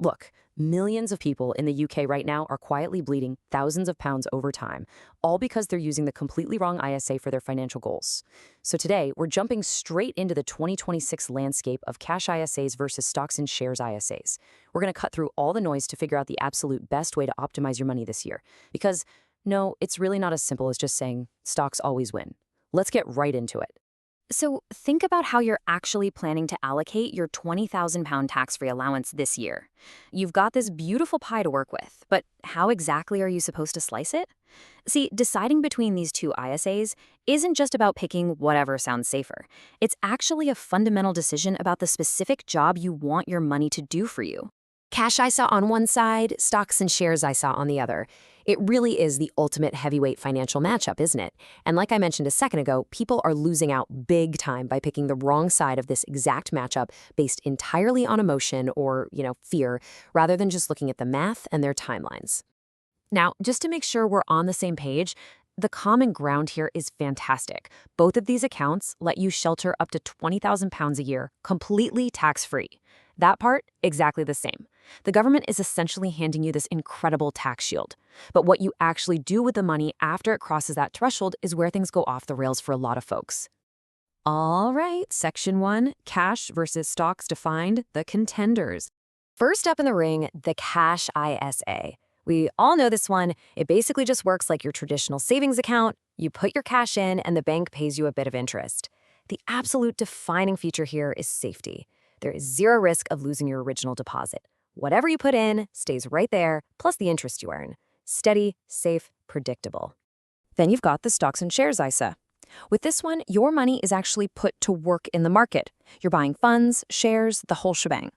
Look, millions of people in the UK right now are quietly bleeding thousands of pounds over time, all because they're using the completely wrong ISA for their financial goals. So today, we're jumping straight into the 2026 landscape of cash ISAs versus stocks and shares ISAs. We're going to cut through all the noise to figure out the absolute best way to optimize your money this year. Because, no, it's really not as simple as just saying stocks always win. Let's get right into it. So think about how you're actually planning to allocate your £20,000 tax-free allowance this year. You've got this beautiful pie to work with, but how exactly are you supposed to slice it? See, deciding between these two ISAs isn't just about picking whatever sounds safer. It's actually a fundamental decision about the specific job you want your money to do for you. Cash ISA on one side, stocks and shares ISA on the other. It really is the ultimate heavyweight financial matchup, isn't it? And like I mentioned a second ago, people are losing out big time by picking the wrong side of this exact matchup based entirely on emotion or, fear, rather than just looking at the math and their timelines. Now, just to make sure we're on the same page, the common ground here is fantastic. Both of these accounts let you shelter up to £20,000 a year, completely tax-free. That part, exactly the same. The government is essentially handing you this incredible tax shield. But what you actually do with the money after it crosses that threshold is where things go off the rails for a lot of folks. All right, Section 1, cash versus stocks defined, the contenders. First up in the ring, the cash ISA. We all know this one. It basically just works like your traditional savings account. You put your cash in and the bank pays you a bit of interest. The absolute defining feature here is safety. There is zero risk of losing your original deposit. Whatever you put in stays right there, plus the interest you earn. Steady, safe, predictable. Then you've got the stocks and shares ISA. With this one, your money is actually put to work in the market. You're buying funds, shares, the whole shebang.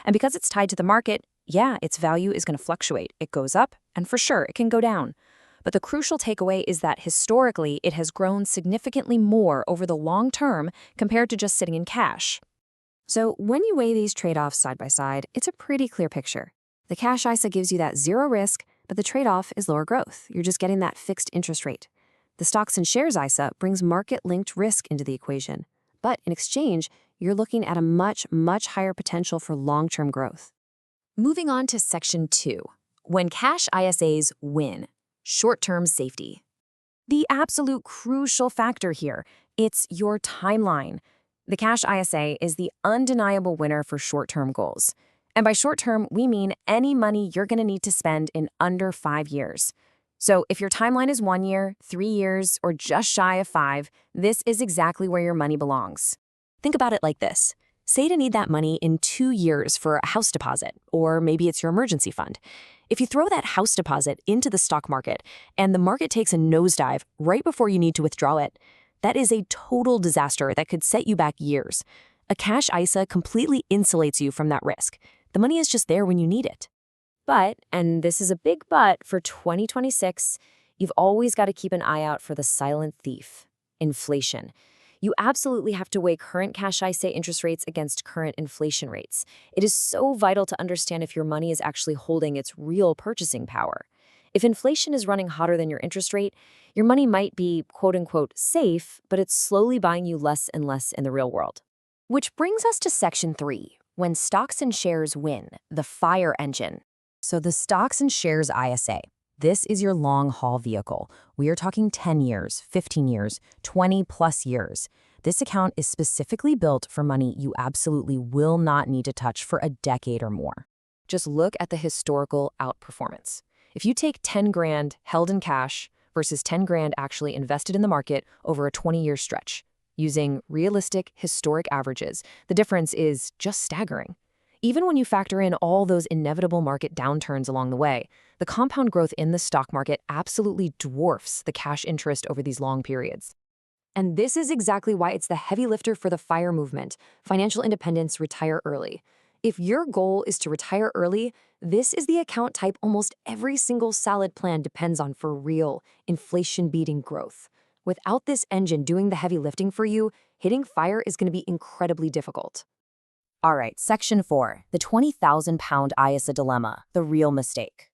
And because it's tied to the market, yeah, its value is going to fluctuate. It goes up, and for sure, it can go down. But the crucial takeaway is that historically, it has grown significantly more over the long term compared to just sitting in cash. So when you weigh these trade-offs side by side, it's a pretty clear picture. The cash ISA gives you that zero risk, but the trade-off is lower growth. You're just getting that fixed interest rate. The stocks and shares ISA brings market-linked risk into the equation. But in exchange, you're looking at a much, much higher potential for long-term growth. Moving on to Section 2, when cash ISAs win, short-term safety. The absolute crucial factor here, it's your timeline. The cash ISA is the undeniable winner for short-term goals. And by short-term, we mean any money you're going to need to spend in under 5 years. So if your timeline is 1 year, 3 years, or just shy of 5, this is exactly where your money belongs. Think about it like this. Say to need that money in 2 years for a house deposit, or maybe it's your emergency fund. If you throw that house deposit into the stock market and the market takes a nosedive right before you need to withdraw it, that is a total disaster that could set you back years. A cash ISA completely insulates you from that risk. The money is just there when you need it. But, and this is a big but, for 2026, you've always got to keep an eye out for the silent thief, inflation. You absolutely have to weigh current cash ISA interest rates against current inflation rates. It is so vital to understand if your money is actually holding its real purchasing power. If inflation is running hotter than your interest rate, your money might be quote-unquote safe, but it's slowly buying you less and less in the real world. Which brings us to Section 3, when stocks and shares win, the fire engine. So the stocks and shares ISA, this is your long-haul vehicle. We are talking 10 years, 15 years, 20-plus years. This account is specifically built for money you absolutely will not need to touch for a decade or more. Just look at the historical outperformance. If you take 10 grand held in cash versus 10 grand actually invested in the market over a 20-year stretch, using realistic historic averages, the difference is just staggering. Even when you factor in all those inevitable market downturns along the way, the compound growth in the stock market absolutely dwarfs the cash interest over these long periods. And this is exactly why it's the heavy lifter for the FIRE movement, financial independence, retire early. If your goal is to retire early, this is the account type almost every single solid plan depends on for real, inflation-beating growth. Without this engine doing the heavy lifting for you, hitting FIRE is going to be incredibly difficult. All right, Section 4, the £20,000 ISA dilemma, the real mistake.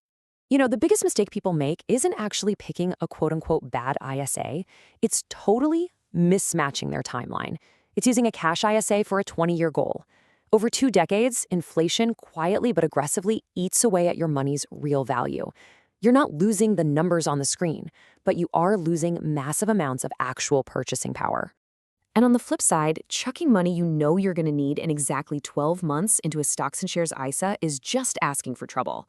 The biggest mistake people make isn't actually picking a quote-unquote bad ISA. It's totally mismatching their timeline. It's using a cash ISA for a 20-year goal. Over 2 decades, inflation quietly but aggressively eats away at your money's real value. You're not losing the numbers on the screen, but you are losing massive amounts of actual purchasing power. And on the flip side, chucking money you know you're going to need in exactly 12 months into a stocks and shares ISA is just asking for trouble.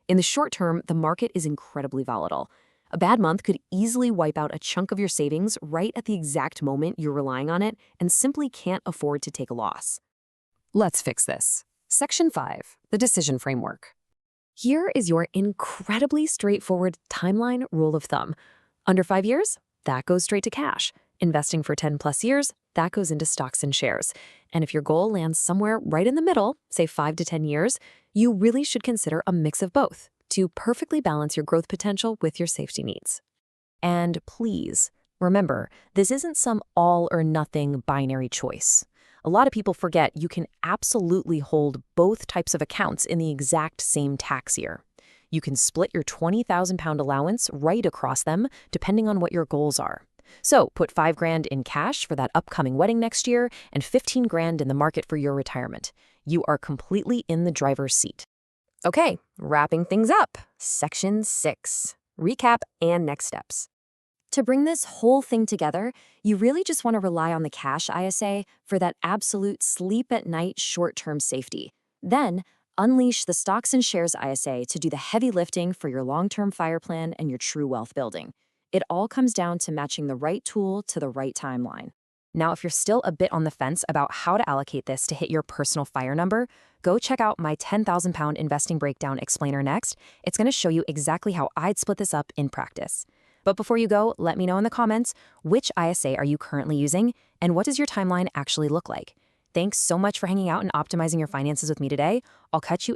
In the short term, the market is incredibly volatile. A bad month could easily wipe out a chunk of your savings right at the exact moment you're relying on it and simply can't afford to take a loss. Let's fix this. Section 5, the decision framework. Here is your incredibly straightforward timeline rule of thumb. Under 5 years, that goes straight to cash. Investing for 10 plus years, that goes into stocks and shares. And if your goal lands somewhere right in the middle, say 5 to 10 years, you really should consider a mix of both to perfectly balance your growth potential with your safety needs. And please, remember, this isn't some all or nothing binary choice. A lot of people forget you can absolutely hold both types of accounts in the exact same tax year. You can split your £20,000 allowance right across them, depending on what your goals are. So put $5,000 in cash for that upcoming wedding next year and $15,000 in the market for your retirement. You are completely in the driver's seat. Okay, wrapping things up. Section 6, recap and next steps. To bring this whole thing together, you really just want to rely on the cash ISA for that absolute sleep-at-night short-term safety. Then, unleash the stocks and shares ISA to do the heavy lifting for your long-term FIRE plan and your true wealth building. It all comes down to matching the right tool to the right timeline. Now, if you're still a bit on the fence about how to allocate this to hit your personal FIRE number, go check out my £10,000 investing breakdown explainer next. It's going to show you exactly how I'd split this up in practice. But before you go, let me know in the comments, which ISA are you currently using, and what does your timeline actually look like? Thanks so much for hanging out and optimizing your finances with me today. I'll catch you